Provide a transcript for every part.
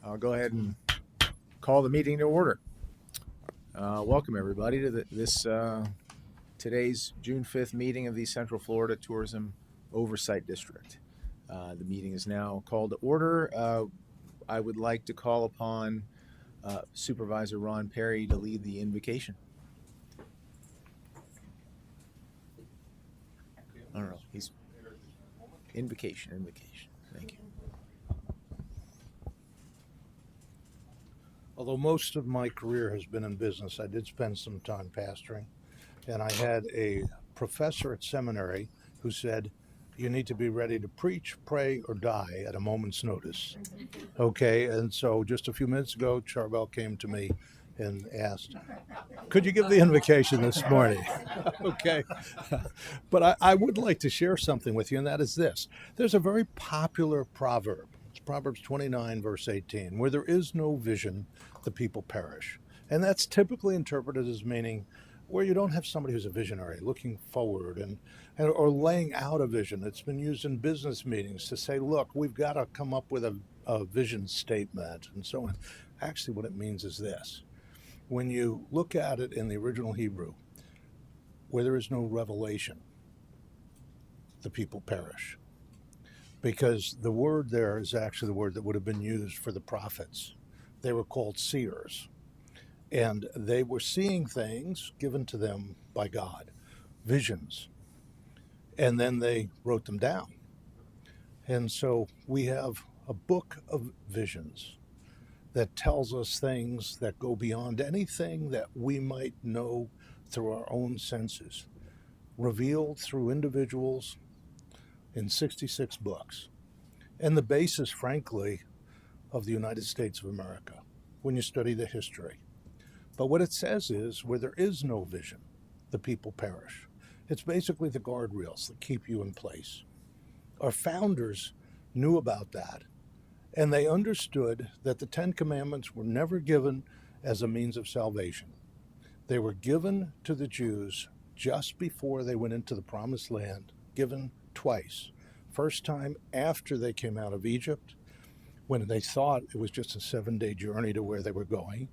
I'll go ahead and call the meeting to order. Welcome everybody to this today's June 5th meeting of the Central Florida Tourism Oversight District. The meeting is now called to order. I would like to call upon Supervisor Ron Perry to lead the invocation. I don't know. He's invocation. Thank you. Although most of my career has been in business, I did spend some time pastoring. And I had a professor at seminary who said, you need to be ready to preach, pray, or die at a moment's notice. Okay, and so just a few minutes ago, Charbel came to me and asked, could you give the invocation this morning? Okay, but I would like to share something with you, and that is this. There's a very popular proverb. It's Proverbs 29, verse 18, where there is no vision, the people perish. And that's typically interpreted as meaning where you don't have somebody who's a visionary, looking forward or laying out a vision. It's been used in business meetings to say, look, we've got to come up with a vision statement and so on. Actually, what it means is this. When you look at it in the original Hebrew, where there is no revelation, the people perish. Because the word there is actually the word that would have been used for the prophets. They were called seers. And they were seeing things given to them by God, visions. And then they wrote them down. And so we have a book of visions that tells us things that go beyond anything that we might know through our own senses, revealed through individuals in 66 books. And the basis, frankly, of the United States of America, when you study the history. But what it says is, where there is no vision, the people perish. It's basically the guardrails that keep you in place. Our founders knew about that, and they understood that the Ten Commandments were never given as a means of salvation. They were given to the Jews just before they went into the Promised Land, given twice. First time after they came out of Egypt, when they thought it was just a 7-day journey to where they were going.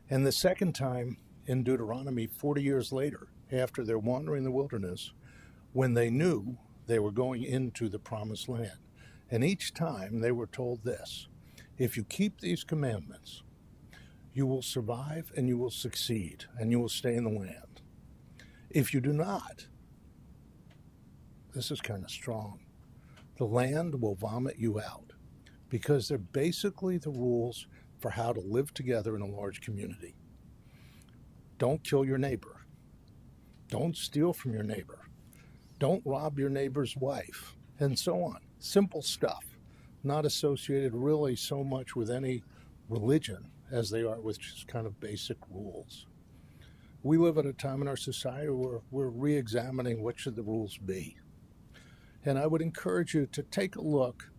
And the second time in Deuteronomy 40 years later, after their wandering in the wilderness, when they knew they were going into the Promised Land. And each time they were told this, if you keep these commandments, you will survive and you will succeed and you will stay in the land. If you do not, this is kind of strong, the land will vomit you out, because they're basically the rules for how to live together in a large community. Don't kill your neighbor. Don't steal from your neighbor. Don't rob your neighbor's wife, and so on. Simple stuff, not associated really so much with any religion as they are with just kind of basic rules. We live at a time in our society where we're re-examining what should the rules be. And I would encourage you to take a look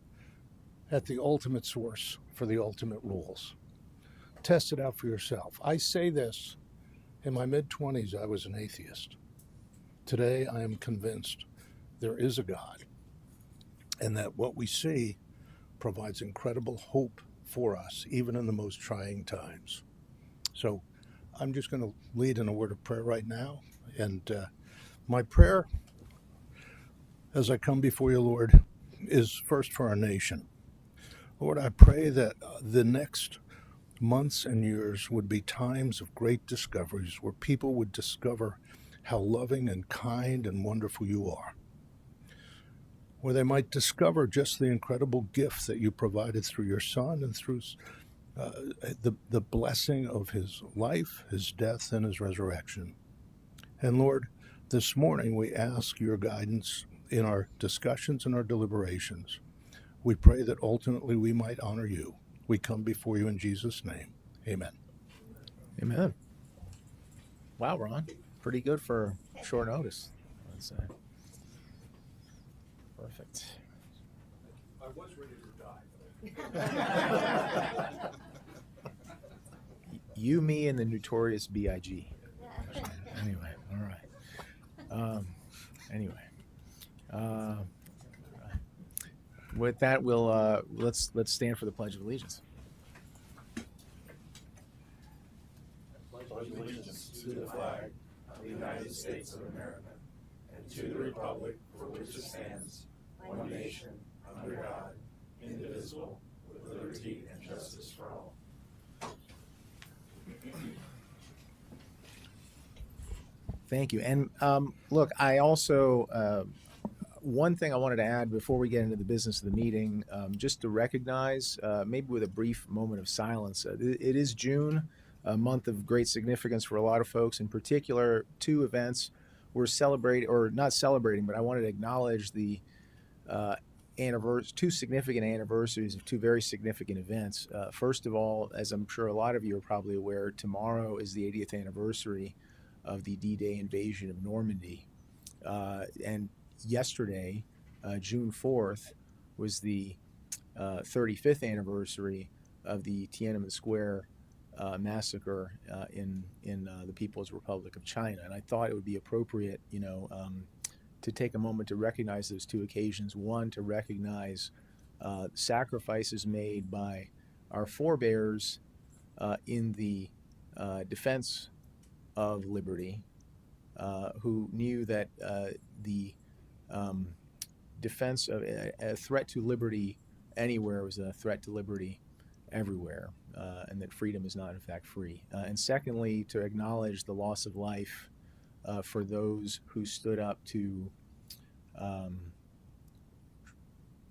at the ultimate source for the ultimate rules. Test it out for yourself. I say this, in my mid-20s, I was an atheist. Today, I am convinced there is a God, and that what we see provides incredible hope for us, even in the most trying times. So I'm just going to lead in a word of prayer right now. And my prayer, as I come before you, Lord, is first for our nation. Lord, I pray that the next months and years would be times of great discoveries where people would discover how loving and kind and wonderful you are. Where they might discover just the incredible gift that you provided through your Son and through the blessing of his life, his death, and his resurrection. And Lord, this morning we ask your guidance in our discussions and our deliberations. We pray that ultimately we might honor you. We come before you in Jesus' name. Amen. Amen. Wow, Ron. Pretty good for short notice, I'd say. Perfect. I was ready to die. You, me, and the notorious B.I.G. Anyway, all right. With that, we'll let's stand for the Pledge of Allegiance. pledge allegiance to the flag of the United States of America and to the republic for which it stands, one nation, under God, indivisible, with liberty and justice for all. Thank you. And look, I also, one thing I wanted to add before we get into the business of the meeting, just to recognize, maybe with a brief moment of silence, it is June, a month of great significance for a lot of folks. In particular, two events we're celebrating, or not celebrating, but I wanted to acknowledge the two significant anniversaries of two very significant events. First of all, as I'm sure a lot of you are probably aware, tomorrow is the 80th anniversary of the D-Day invasion of Normandy. And yesterday, June 4th, was the 35th anniversary of the Tiananmen Square massacre in the People's Republic of China. And I thought it would be appropriate, to take a moment to recognize those two occasions. One, to recognize sacrifices made by our forebears in the defense of liberty, who knew that the defense of a threat to liberty anywhere was a threat to liberty everywhere, and that freedom is not in fact free. And secondly, to acknowledge the loss of life for those who stood up to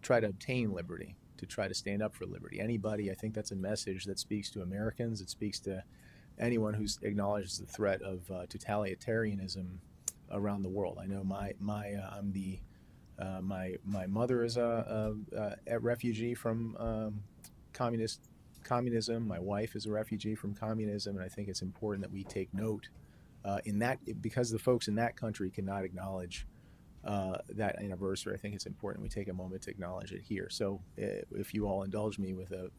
try to obtain liberty, to try to stand up for liberty. Anybody, I think that's a message that speaks to Americans. It speaks to anyone who acknowledges the threat of totalitarianism around the world. I know my mother is a refugee from communism. My wife is a refugee from communism, and I think it's important that we take note in that, because the folks in that country cannot acknowledge that anniversary. I think it's important we take a moment to acknowledge it here. So if you all indulge me with a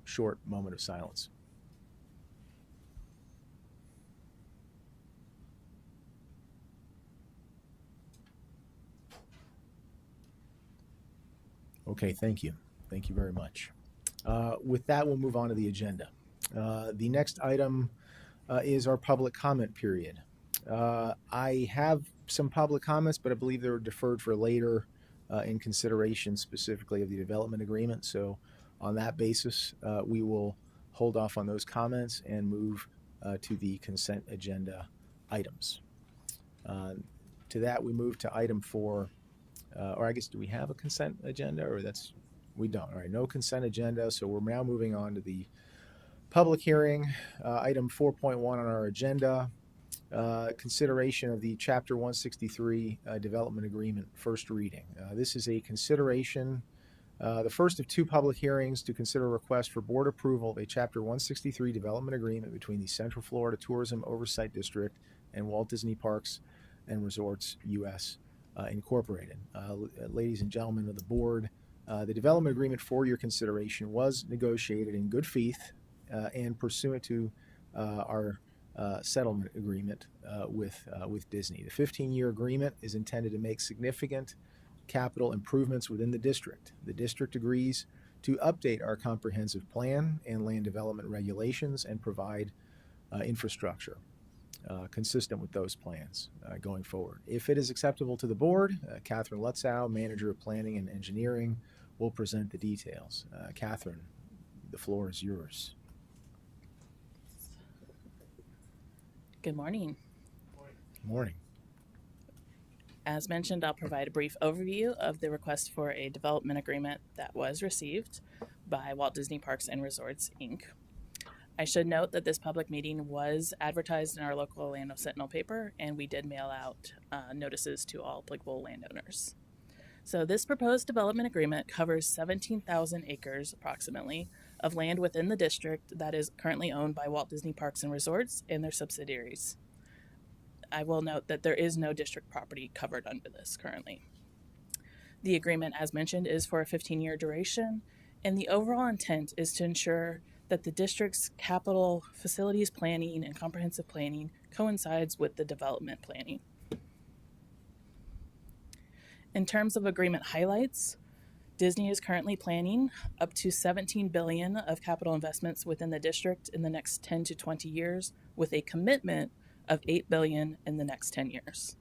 short moment of silence. Okay, thank you. Thank you very much. With that, we'll move on to the agenda. The next item is our public comment period. I have some public comments, but I believe they're deferred for later in consideration specifically of the development agreement. So on that basis, we will hold off on those comments and move to the consent agenda items. To that, we move to item 4. Or I guess, do we have a consent agenda, or we don't? All right, no consent agenda. So we're now moving on to the public hearing, item 4.1 on our agenda, consideration of the Chapter 163 Development Agreement, first reading. This is a consideration, the first of two public hearings to consider a request for board approval of a Chapter 163 Development Agreement between the Central Florida Tourism Oversight District and Walt Disney Parks and Resorts U.S. Incorporated. Ladies and gentlemen of the board, the development agreement for your consideration was negotiated in good faith and pursuant to our settlement agreement with Disney. The 15-year agreement is intended to make significant capital improvements within the district. The district agrees to update our comprehensive plan and land development regulations and provide infrastructure consistent with those plans going forward. If it is acceptable to the board, Catherine Lutzow, Manager of Planning and Engineering, will present the details. Catherine, the floor is yours. Good morning. Good morning. As mentioned, I'll provide a brief overview of the request for a development agreement that was received by Walt Disney Parks and Resorts, Inc. I should note that this public meeting was advertised in our local Orlando Sentinel paper, and we did mail out notices to all applicable landowners. So this proposed development agreement covers 17,000 acres approximately of land within the district that is currently owned by Walt Disney Parks and Resorts and their subsidiaries. I will note that there is no district property covered under this currently. The agreement, as mentioned, is for a 15-year duration, and the overall intent is to ensure that the district's capital facilities planning and comprehensive planning coincides with the development planning. In terms of agreement highlights, Disney is currently planning up to $17 billion of capital investments within the district in the next 10 to 20 years with a commitment of $8 billion in the next 10 years.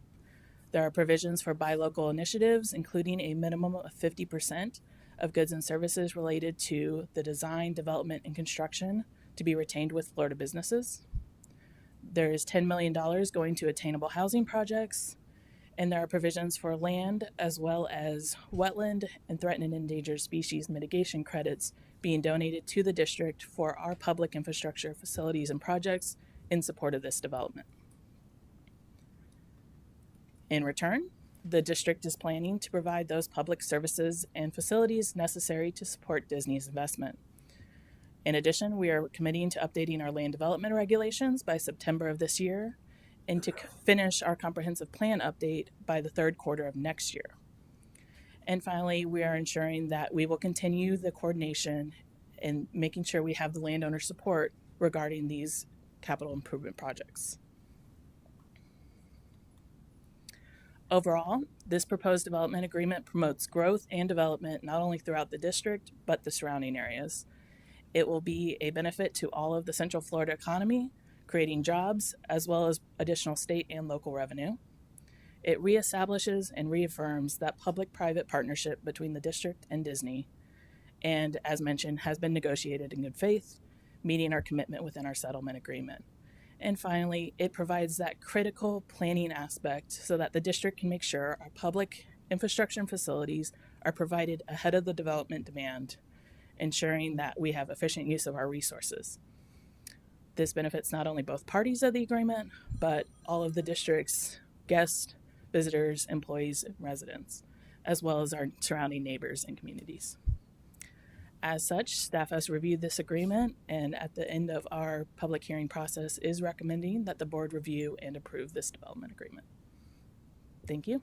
There are provisions for buy local initiatives, including a minimum of 50% of goods and services related to the design, development, and construction to be retained with Florida businesses. There is $10 million going to attainable housing projects, and there are provisions for land as well as wetland and threatened and endangered species mitigation credits being donated to the district for our public infrastructure facilities and projects in support of this development. In return, the district is planning to provide those public services and facilities necessary to support Disney's investment. In addition, we are committing to updating our land development regulations by September of this year and to finish our comprehensive plan update by the third quarter of next year. And finally, we are ensuring that we will continue the coordination and making sure we have the landowner support regarding these capital improvement projects. Overall, this proposed development agreement promotes growth and development not only throughout the district, but the surrounding areas. It will be a benefit to all of the Central Florida economy, creating jobs as well as additional state and local revenue. It reestablishes and reaffirms that public-private partnership between the district and Disney, and as mentioned, has been negotiated in good faith, meeting our commitment within our settlement agreement. And finally, it provides that critical planning aspect so that the district can make sure our public infrastructure and facilities are provided ahead of the development demand, ensuring that we have efficient use of our resources. This benefits not only both parties of the agreement, but all of the district's guests, visitors, employees, and residents, as well as our surrounding neighbors and communities. As such, staff has reviewed this agreement, and at the end of our public hearing process is recommending that the board review and approve this development agreement. Thank you.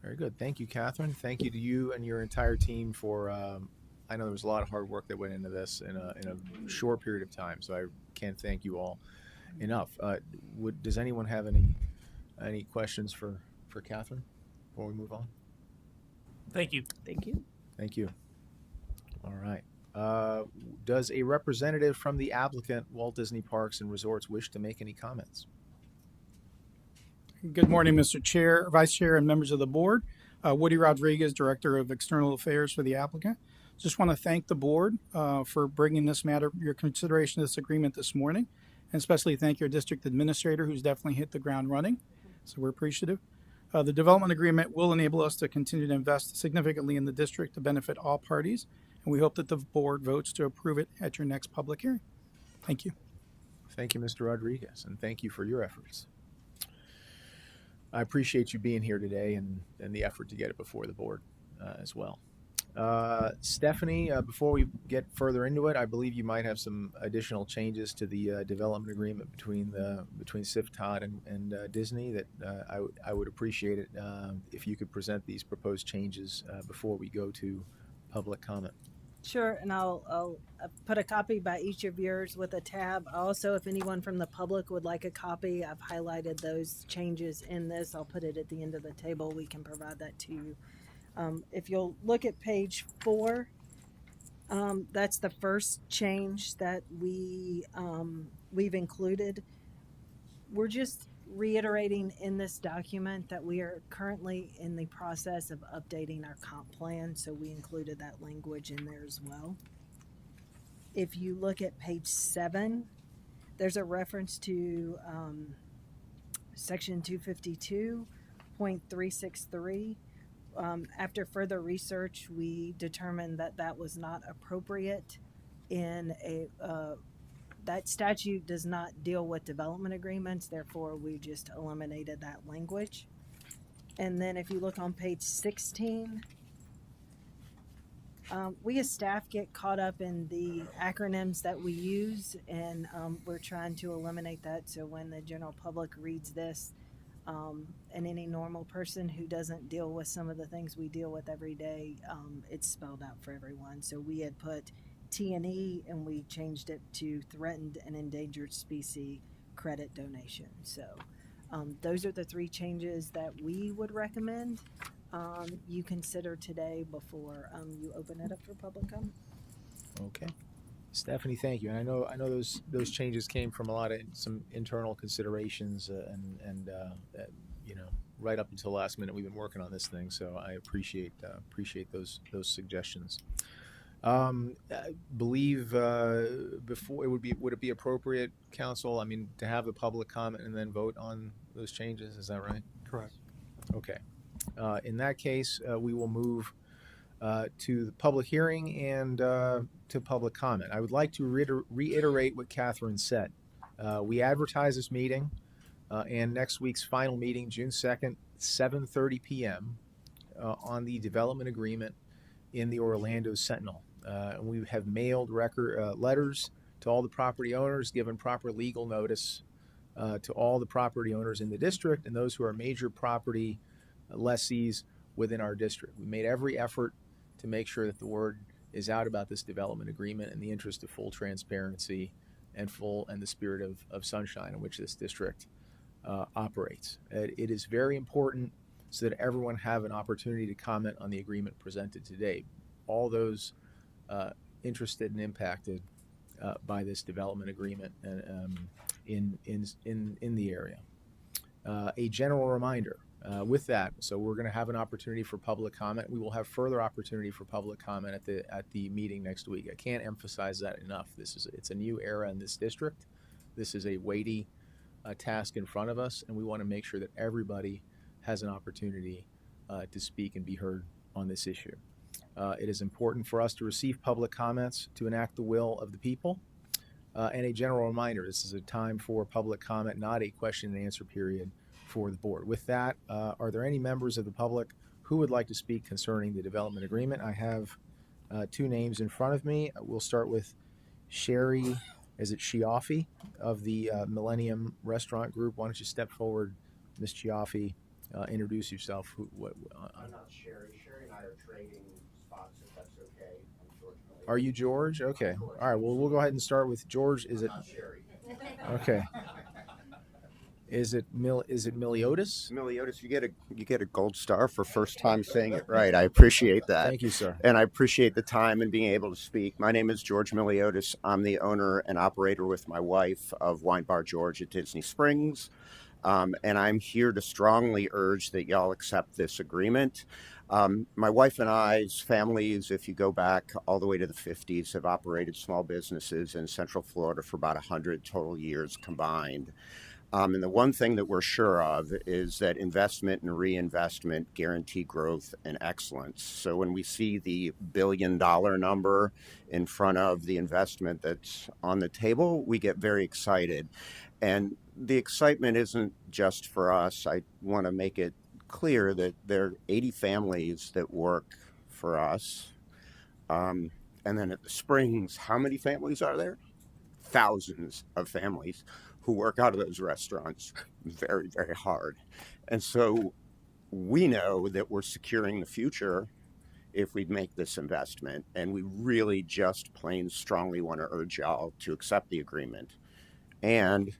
Very good. Thank you, Catherine. Thank you to you and your entire team for, I know there was a lot of hard work that went into this in a short period of time, so I can't thank you all enough. Does anyone have any questions for Catherine before we move on? Thank you. Thank you. Thank you. All right. Does a representative from the applicant, Walt Disney Parks and Resorts, wish to make any comments? Good morning, Mr. Chair, Vice Chair, and members of the board. Woody Rodriguez, Director of External Affairs for the applicant. Just want to thank the board for bringing this matter, your consideration of this agreement this morning, and especially thank your district administrator who's definitely hit the ground running. So we're appreciative. The development agreement will enable us to continue to invest significantly in the district to benefit all parties, and we hope that the board votes to approve it at your next public hearing. Thank you. Thank you, Mr. Rodriguez, and thank you for your efforts. I appreciate you being here today and the effort to get it before the board as well. Stephanie, before we get further into it, I believe you might have some additional changes to the development agreement between CFTOD and Disney that I would appreciate it if you could present these proposed changes before we go to public comment. Sure, and I'll put a copy by each of yours with a tab. Also, if anyone from the public would like a copy, I've highlighted those changes in this. I'll put it at the end of the table. We can provide that to you. If you'll look at page 4, that's the first change that we've included. We're just reiterating in this document that we are currently in the process of updating our comp plan, so we included that language in there as well. If you look at page 7, there's a reference to section 252.363. After further research, we determined that that was not appropriate in that statute does not deal with development agreements, therefore we just eliminated that language. And then if you look on page 16, we as staff get caught up in the acronyms that we use, and we're trying to eliminate that so when the general public reads this, and any normal person who doesn't deal with some of the things we deal with every day, it's spelled out for everyone. So we had put T&E and we changed it to threatened and endangered species credit donation. So those are the 3 changes that we would recommend you consider today before you open it up for public comment. Okay. Stephanie, thank you. And I know those changes came from a lot of some internal considerations you know, right up until last minute we've been working on this thing. So I appreciate those suggestions. I believe before would it be appropriate, council? I mean, to have the public comment and then vote on those changes. Is that right? Correct. Okay. In that case, we will move to the public hearing and to public comment. I would like to reiterate what Catherine said. We advertise this meeting and next week's final meeting, June 2nd, 7:30 p.m. On the development agreement in the Orlando Sentinel. We have mailed letters to all the property owners, given proper legal notice to all the property owners in the district and those who are major property lessees within our district. We made every effort to make sure that the word is out about this development agreement in the interest of full transparency and the spirit of sunshine in which this district operates. It is very important so that everyone have an opportunity to comment on the agreement presented today. All those interested and impacted by this development agreement in the area. A general reminder with that, so we're going to have an opportunity for public comment. We will have further opportunity for public comment at the meeting next week. I can't emphasize that enough. It's a new era in this district. This is a weighty task in front of us, and we want to make sure that everybody has an opportunity to speak and be heard on this issue. It is important for us to receive public comments to enact the will of the people. And a general reminder, this is a time for public comment, not a question and answer period for the board. With that, are there any members of the public who would like to speak concerning the development agreement? I have two names in front of me. We'll start with Sherry, is it Chiaffi of the Millennium Restaurant Group? Why don't you step forward, Ms. Chiaffi, introduce yourself. I'm not Sherry. Sherry and I are trading spots, if that's okay. I'm George Miller. Are you George? Okay. All right. Well, we'll go ahead and start with George. Is it? Not Sherry. Okay. Is it Miliotis? Miliotis, you get a gold star for first time saying it right. I appreciate that. Thank you, sir. And I appreciate the time and being able to speak. My name is George Miliotis. I'm the owner and operator with my wife of Wine Bar George at Disney Springs. And I'm here to strongly urge that y'all accept this agreement. My wife and I's families, if you go back all the way to the 50s, have operated small businesses in Central Florida for about 100 total years combined. And the one thing that we're sure of is that investment and reinvestment guarantee growth and excellence. So when we see the $1 billion number in front of the investment that's on the table, we get very excited. And the excitement isn't just for us. I want to make it clear that there are 80 families that work for us. And then at the Springs, how many families are there? Thousands of families who work out of those restaurants very, very hard. And so we know that we're securing the future if we make this investment. And we really just plain strongly want to urge y'all to accept the agreement. And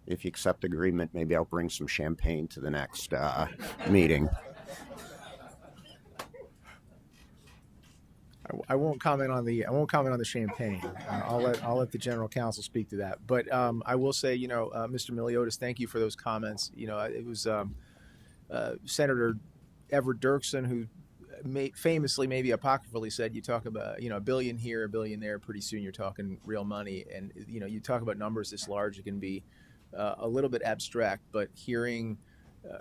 if you accept the agreement, maybe I'll bring some champagne to the next meeting. I won't comment on the champagne. I'll let the general counsel speak to that. But I will say, Mr. Miliotis, thank you for those comments. It was Senator Everett Dirksen who famously, maybe apocryphally, said, you talk about $1 billion here, $1 billion there. Pretty soon you're talking real money, and you talk about numbers this large, it can be a little bit abstract. But hearing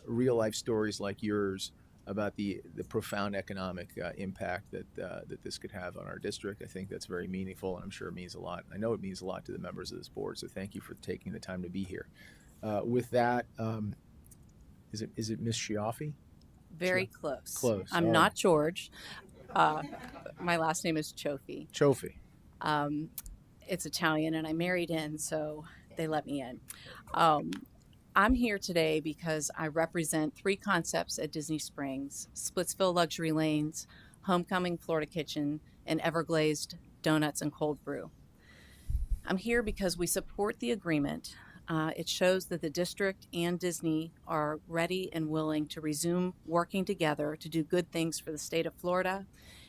real life stories like yours about the profound economic impact that this could have on our district, I think that's very meaningful, and I'm sure it means a lot. I know it means a lot to the members of this board, so thank you for taking the time to be here. With that, is it Ms. Chiaffi? Very close. Close. I'm not George. My last name is Chofi. Chofi. It's Italian, and I married in, so they let me in. I'm here today because I represent three concepts at Disney Springs: Splitsville Luxury Lanes, Homecoming Florida Kitchen, and Everglazed Donuts and Cold Brew. I'm here because we support the agreement. It shows that the district and Disney are ready and willing to resume working together to do good things for the state of Florida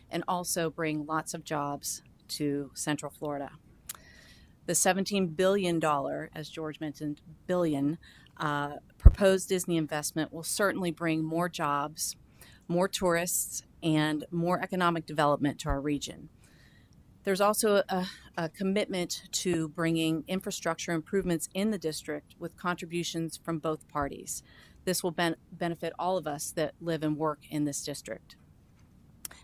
and also bring lots of jobs to Central Florida. The $17 billion, as George mentioned, proposed Disney investment will certainly bring more jobs, more tourists, and more economic development to our region. There's also a commitment to bringing infrastructure improvements in the district with contributions from both parties. This will benefit all of us that live and work in this district.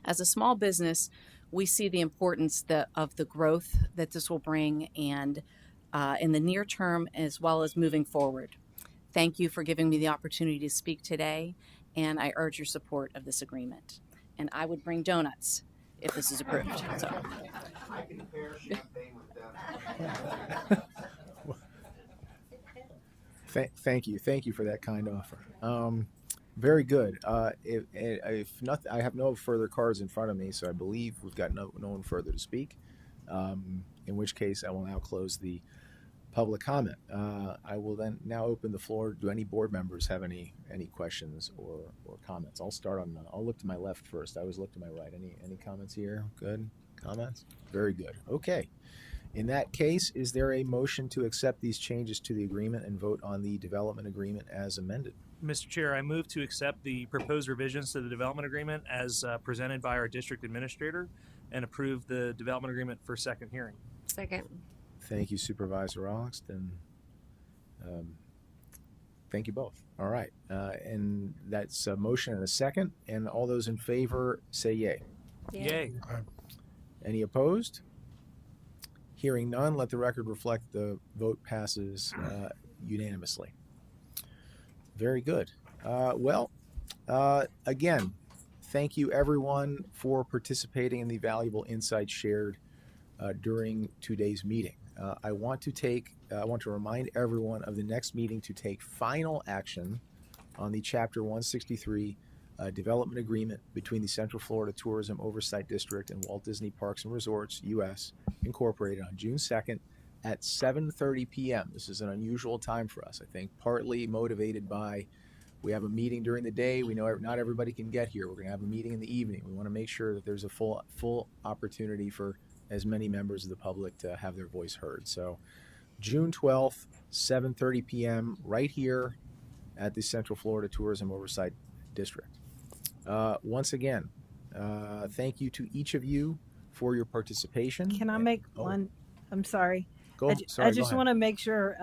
As a small business, we see the importance of the growth that this will bring, and in the near term as well as moving forward. Thank you for giving me the opportunity to speak today, and I urge your support of this agreement. And I would bring donuts if this is approved. So. I can pair champagne with them. Thank you for that kind offer. Very good. If nothing, I have no further cards in front of me, so I believe we've got no one further to speak. In which case, I will now close the public comment. I will then now open the floor. Do any board members have any questions or comments? I'll start on. I'll look to my left first. I always look to my right. Any comments here? Good comments. Very good. Okay. In that case, is there a motion to accept these changes to the agreement and vote on the development agreement as amended? Mr. Chair, I move to accept the proposed revisions to the development agreement as presented by our district administrator and approve the development agreement for second hearing. Second. Thank you, Supervisor Allingston. Thank you both. All right. And that's a motion and a second. And all those in favor say yay. Yay. Any opposed? Hearing none, let the record reflect the vote passes unanimously. Very good. Again, thank you everyone for participating in the valuable insights shared during today's meeting. I want to remind everyone of the next meeting to take final action on the Chapter 163 development agreement between the Central Florida Tourism Oversight District and Walt Disney Parks and Resorts, U.S., Incorporated on June 2nd at 7:30 p.m. This is an unusual time for us, I think, partly motivated by we have a meeting during the day. We know not everybody can get here. We're going to have a meeting in the evening. We want to make sure that there's a full opportunity for as many members of the public to have their voice heard. So June 12th, 7:30 p.m. right here at the Central Florida Tourism Oversight District. Once again, thank you to each of you for your participation. Can I make one? I'm sorry. Go. I just want to make sure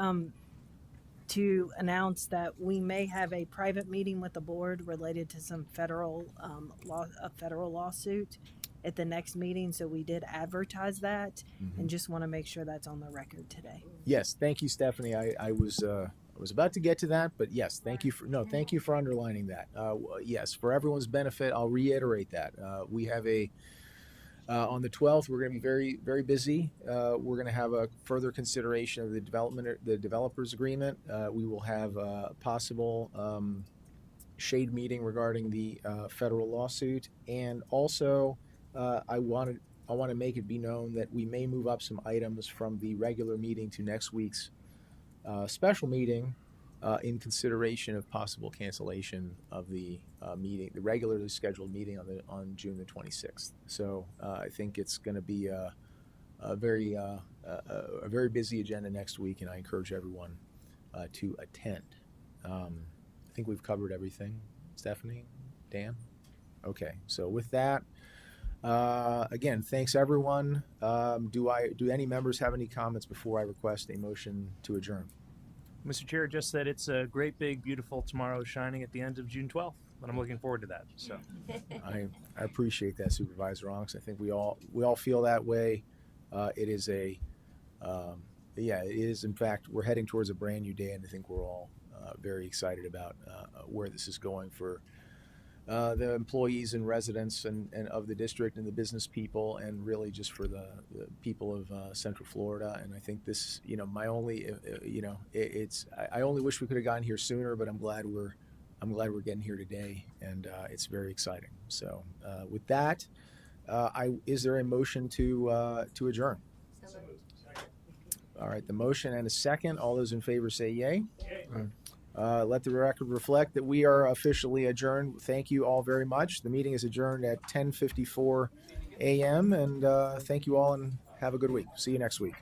to announce that we may have a private meeting with the board related to some federal lawsuit at the next meeting. So we did advertise that, and just want to make sure that's on the record today. Yes, thank you, Stephanie. I was about to get to that, but yes, thank you for underlining that. Yes, for everyone's benefit, I'll reiterate that. We have on the 12th, we're going to be very, very busy. We're going to have a further consideration of the developers agreement. We will have a possible shade meeting regarding the federal lawsuit, and also I want to make it be known that we may move up some items from the regular meeting to next week's special meeting in consideration of possible cancellation of the meeting, the regularly scheduled meeting on June the 26th. So I think it's going to be a very busy agenda next week, and I encourage everyone to attend. I think we've covered everything. Stephanie, Dan? Okay, so with that, again, thanks everyone. Do any members have any comments before I request a motion to adjourn? Mr. Chair, just that it's a great, big, beautiful tomorrow shining at the end of June 12th, and I'm looking forward to that. So, I appreciate that, Supervisor Onks. I think we all feel that way. It is it is in fact, we're heading towards a brand new day, and I think we're all very excited about where this is going for the employees and residents and of the district and the business people, and really just for the people of Central Florida. And I think this, my only, I only wish we could have gotten here sooner, but I'm glad we're getting here today, and it's very exciting. So with that, is there a motion to adjourn? All right, the motion and a second. All those in favor say yay. Let the record reflect that we are officially adjourned. Thank you all very much. The meeting is adjourned at 10:54 a.m. And thank you all and have a good week. See you next week.